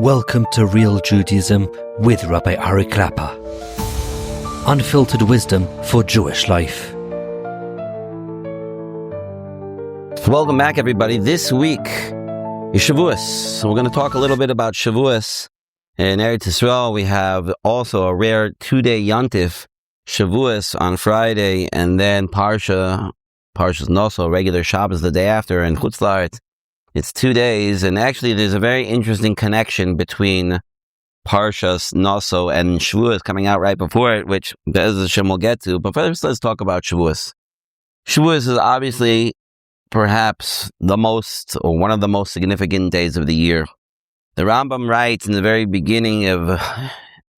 Welcome to Real Judaism with Rabbi Klapper. Unfiltered wisdom for Jewish life. Welcome back, everybody. This week is Shavuos. So we're going to talk a little bit about Shavuos. In Eretz Yisrael, we have also a rare 2-day Yontif, Shavuos on Friday, and then Maseches Taanis, regular Shabbos the day after, and Chutz La'aretz. It's 2 days, and actually there's a very interesting connection between Maseches Taanis and Shavuos coming out right before it, which Hashem will get to. But first, let's talk about Shavuos. Shavuos is obviously perhaps the most, or one of the most significant days of the year. The Rambam writes in the very beginning of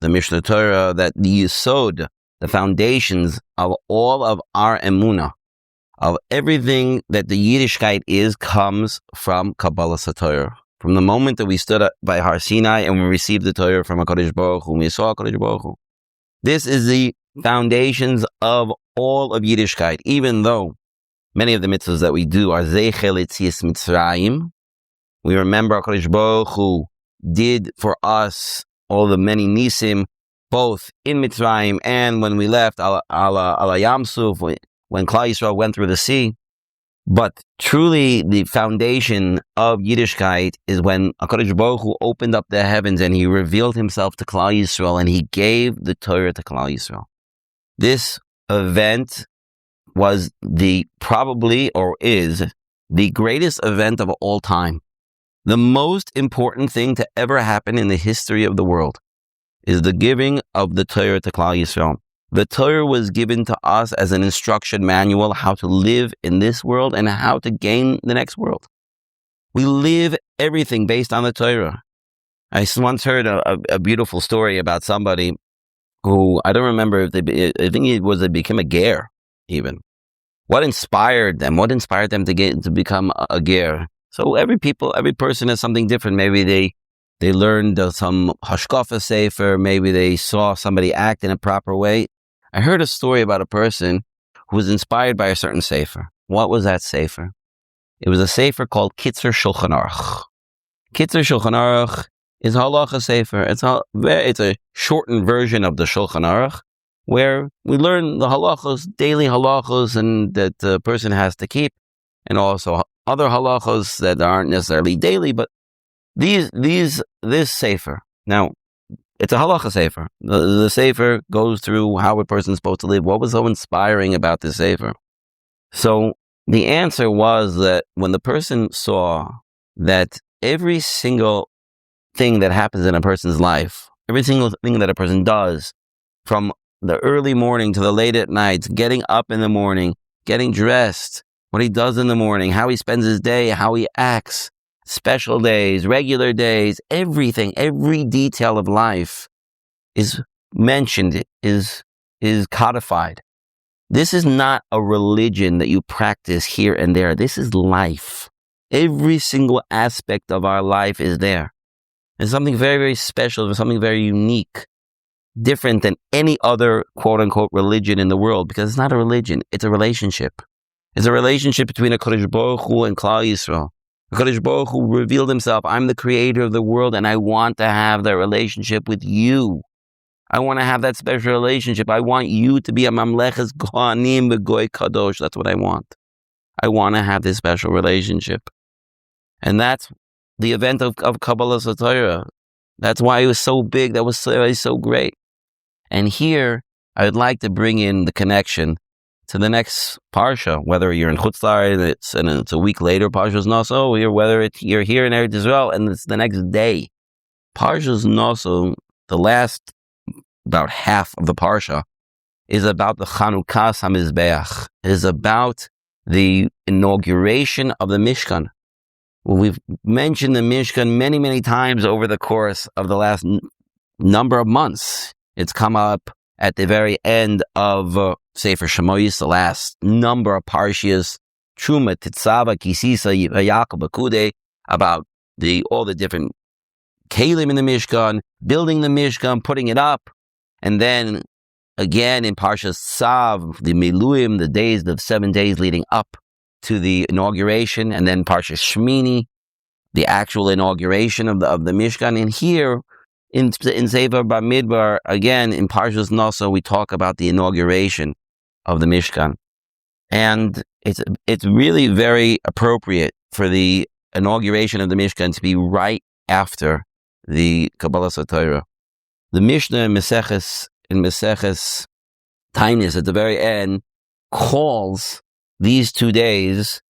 the Mishnah Torah that the Yisod, the foundations of all of our emunah, of everything that the Yiddishkeit is, comes from Kabbalah Torah. From the moment that we stood up by Har Sinai and we received the Torah from HaKadosh Baruch Hu, we saw HaKadosh Baruch Hu. This is the foundations of all of Yiddishkeit, even though many of the mitzvahs that we do are Zeichel Yetzias Mitzrayim. We remember HaKadosh Baruch Hu did for us all the many nisim, both in Mitzrayim and when we left, ala Yam Suf, when Klal Yisrael went through the sea. But truly, the foundation of Yiddishkeit is when HaKadosh Baruch Hu opened up the heavens and He revealed Himself to Klal Yisrael and He gave the Torah to Klal Yisrael. This event was probably is the greatest event of all time. The most important thing to ever happen in the history of the world is the giving of the Torah to Klal Yisrael. The Torah was given to us as an instruction manual how to live in this world and how to gain the next world. We live everything based on the Torah. I once heard a beautiful story about somebody who, I don't remember if I think they became a ger even. What inspired them? What inspired them to become a ger? So every person has something different. Maybe they learned some hashkafa sefer. Maybe they saw somebody act in a proper way. I heard a story about a person who was inspired by a certain sefer. What was that sefer? It was a sefer called Kitzur Shulchan Aruch. Kitzur Shulchan Aruch is a halacha sefer. It's a shortened version of the Shulchan Aruch, where we learn the halachos, daily halachos, and that the person has to keep, and also other halachos that aren't necessarily daily, but this sefer. Now, it's a halacha sefer. The sefer goes through how a person's supposed to live. What was so inspiring about this sefer? So the answer was that when the person saw that every single thing that happens in a person's life, every single thing that a person does, from the early morning to the late at night, getting up in the morning, getting dressed, what he does in the morning, how he spends his day, how he acts, special days, regular days, everything, every detail of life is mentioned, is codified. This is not a religion that you practice here and there. This is life. Every single aspect of our life is there. It's something very, very special, something very unique, different than any other quote-unquote religion in the world, because it's not a religion, it's a relationship. It's a relationship between HaKadosh Baruch Hu and Klal Yisrael. HaKadosh Baruch Hu revealed Himself, I'm the creator of the world, and I want to have that relationship with you. I want to have that special relationship. I want you to be a Mamleches Kohanim V'Goy Kadosh. That's what I want. I want to have this special relationship. And that's the event of Kabbalah Torah. That's why it was so big. That was so great. And here, I would like to bring in the connection to the next parsha, whether you're in Chutz La'aretz and it's a week later, Maseches Taanis, or whether you're here in Eretz Yisrael and it's the next day. Maseches Taanis, the last about half of the parsha, is about the Chanukas HaMizbeach. It is about the inauguration of the Mishkan. Well, we've mentioned the Mishkan many, many times over the course of the last number of months. It's come up at the very end of Sefer Shemois, the last number of parshias, Truma, Tetzava, Kisisa, Yaakov, Akude, about all the different kalim in the Mishkan, building the Mishkan, putting it up, and then again in Parshas Tzav, the Miluim, the 7 days leading up to the inauguration, and then Parshas Shmini, the actual inauguration of the Mishkan. And here in Sefer Bamidbar, again in Parshas Naso, we talk about the inauguration of the Mishkan, and it's really very appropriate for the inauguration of the Mishkan to be right after the Kabbalas Torah. The Mishnah in Maseches Taanis at the very end calls these 2 days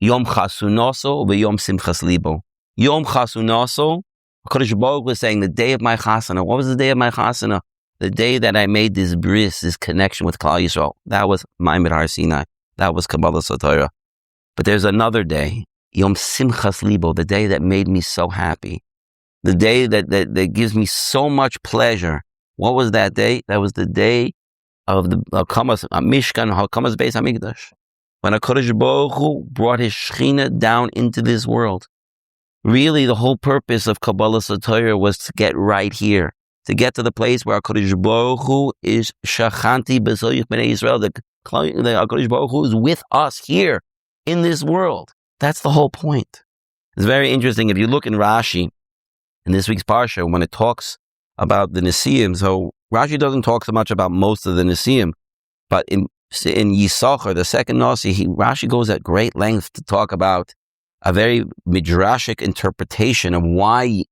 Yom Chasunaso and Yom Simchas Libo. Yom Chasunaso, HaKadosh Baruch was saying the day of my Chasana. What was the day of my Chasana? The day that I made this bris, this connection with Klal Yisrael. That was Ma'amad Har Sinai. That was Kabbalas Torah. But there's another day, Yom Simchas Libo, the day that made me so happy. The day that gives me so much pleasure. What was that day? That was the day of the Mishkan, Hakamas Beis Hamikdash. When HaKadosh Baruch Hu brought his Shekhinah down into this world. Really, the whole purpose of Kabbalas Torah was to get right here, to get to the place where HaKadosh Baruch Hu is Shachanti B'Soyich B'nei Yisrael, the HaKadosh Baruch Hu is with us here in this world. That's the whole point. It's very interesting. If you look in Rashi, in this week's Parsha, when it talks about the Nesiim, so Rashi doesn't talk so much about most of the Nesiim, but in Yissachar, the second Nasi, Rashi goes at great length to talk about a very midrashic interpretation of why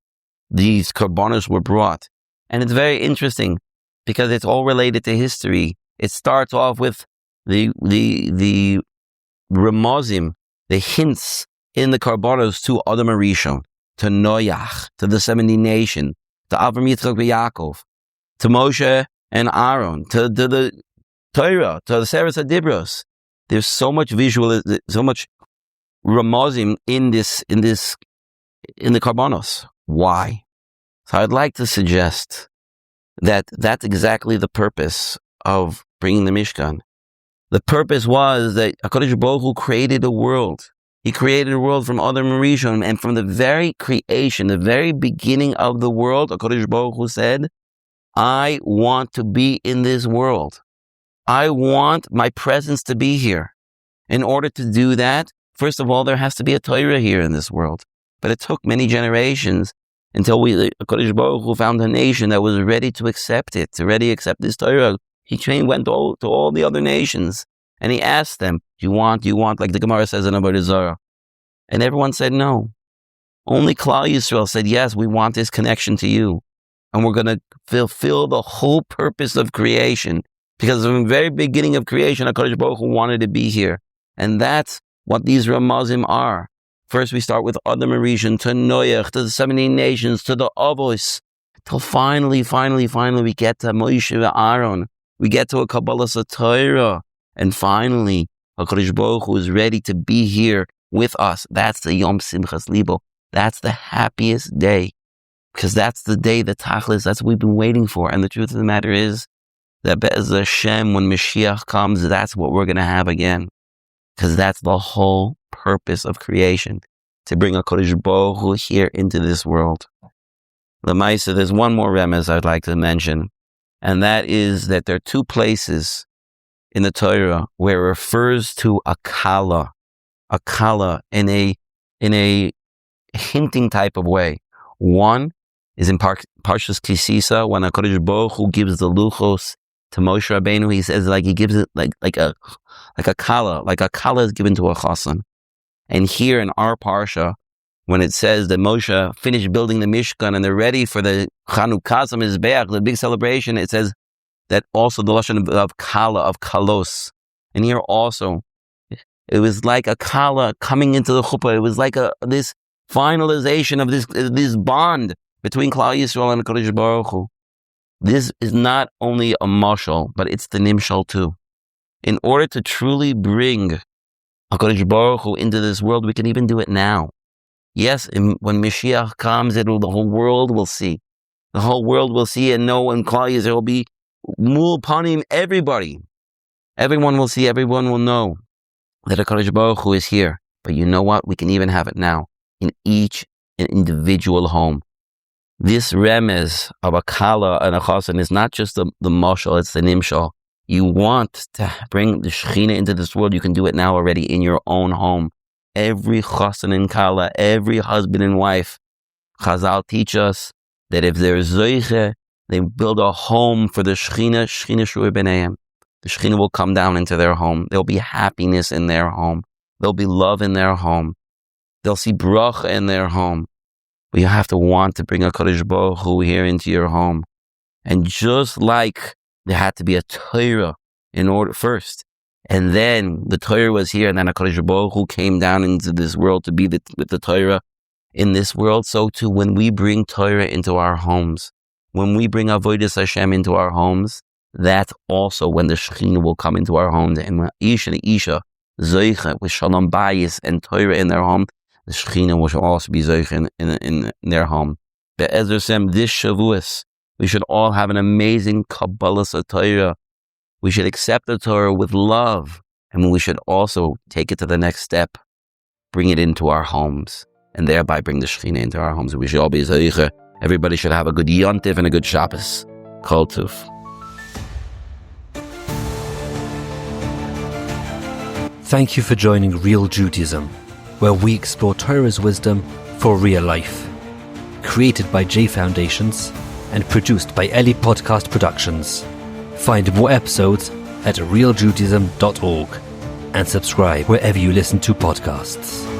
these korbanos were brought. And it's very interesting because it's all related to history. It starts off with the remozim, the hints in the korbanos to Adam Arishon, to Noach, to the 70 nation, to Avram, Yitzchak, and Yaakov, to Moshe and Aaron, to the Torah, to the Seres HaDibros. There's so much visual, so much remozim in the korbanos. Why? So I'd like to suggest that that's exactly the purpose of bringing the Mishkan. The purpose was that HaKadosh Baruch Hu created a world. He created a world from Adam Rishon, and from the very creation, the very beginning of the world, HaKadosh Baruch Hu said, I want to be in this world. I want my presence to be here. In order to do that, first of all, there has to be a Torah here in this world. But it took many generations until HaKadosh Baruch Hu found a nation that was ready to accept it, to ready to accept this Torah. He went to all the other nations, and he asked them, do you want, like the Gemara says in Avodah Zarah. And everyone said no. Only Klal Yisrael said, yes, we want this connection to you. And we're going to fulfill the whole purpose of creation. Because from the very beginning of creation, HaKadosh Baruch Hu wanted to be here. And that's what these Ramazim are. First we start with Adam Arishon, to Noach, to the 70 nations, to the Avos, till finally we get to Moshe and Aaron. We get to a Kabbalas Torah. And finally, HaKadosh Baruch Hu is ready to be here with us. That's the Yom Simchas Libo. That's the happiest day. Because that's the day, the Tachlis, that's what we've been waiting for. And the truth of the matter is that Be'ez Hashem, when Mashiach comes, that's what we're going to have again. Because that's the whole purpose of creation, to bring HaKadosh Baruch Hu here into this world. L'maisa, there's one more remez I'd like to mention, and that is that there are two places in the Torah where it refers to a kala in a hinting type of way. One is in Parshas Kisisa, when HaKadosh Baruch Hu gives the luchos to Moshe Rabbeinu. He says he gives it like a kala is given to a chassan. And here in our parsha, when it says that Moshe finished building the Mishkan and they're ready for the Chanukah Mizbeach, the big celebration, it says that also the lashon of kala, of kalos. And here also, it was like a kala coming into the chuppah. It was like this finalization of this bond between Klal Yisrael and HaKadosh Baruch Hu. This is not only a mashal, but it's the nimshal too. In order to truly bring HaKadosh Baruch Hu into this world, we can even do it now. Yes, when Mashiach comes, the whole world will see. The whole world will see and know, and Klal Yisrael will be mul panim, everybody. Everyone will see, everyone will know that HaKadosh Baruch Hu is here. But you know what? We can even have it now in each individual home. This remez of a kala and a chassan is not just the mashal, it's the nimshal. You want to bring the Shekhinah into this world, you can do it now already in your own home. every chassan and kala, every husband and wife. Chazal teach us that if they're zoiche, they build a home for the Shekhinah, Shekhinah shu'ei b'neihem. The Shekhinah will come down into their home. There'll be happiness in their home. There'll be love in their home. They'll see bracha in their home. But you have to want to bring a Kadosh Baruch Hu here into your home. And just like there had to be a Torah in order first, and then the Torah was here, and then a Kadosh Baruch Hu came down into this world to be with the Torah in this world, so too when we bring Torah into our homes, when we bring Avodas Hashem into our homes, that's also when the Shekhinah will come into our homes. And when Ish and Isha Zoiche with Shalom Bayis and Torah in their home, the Shekhinah will also be Zoiche in their home. Be'ezer Sem, this Shavuos, we should all have an amazing Kabbalah Torah. We should accept the Torah with love, and we should also take it to the next step, bring it into our homes, and thereby bring the Shekhinah into our homes. We should all be Zoiche. Everybody should have a good Yontif and a good Shabbos. Kol Tov. Thank you for joining Real Judaism, where we explore Torah's wisdom for real life. Created by J Foundations and produced by Eli Podcast Productions. Find more episodes at realjudaism.org and subscribe wherever you listen to podcasts.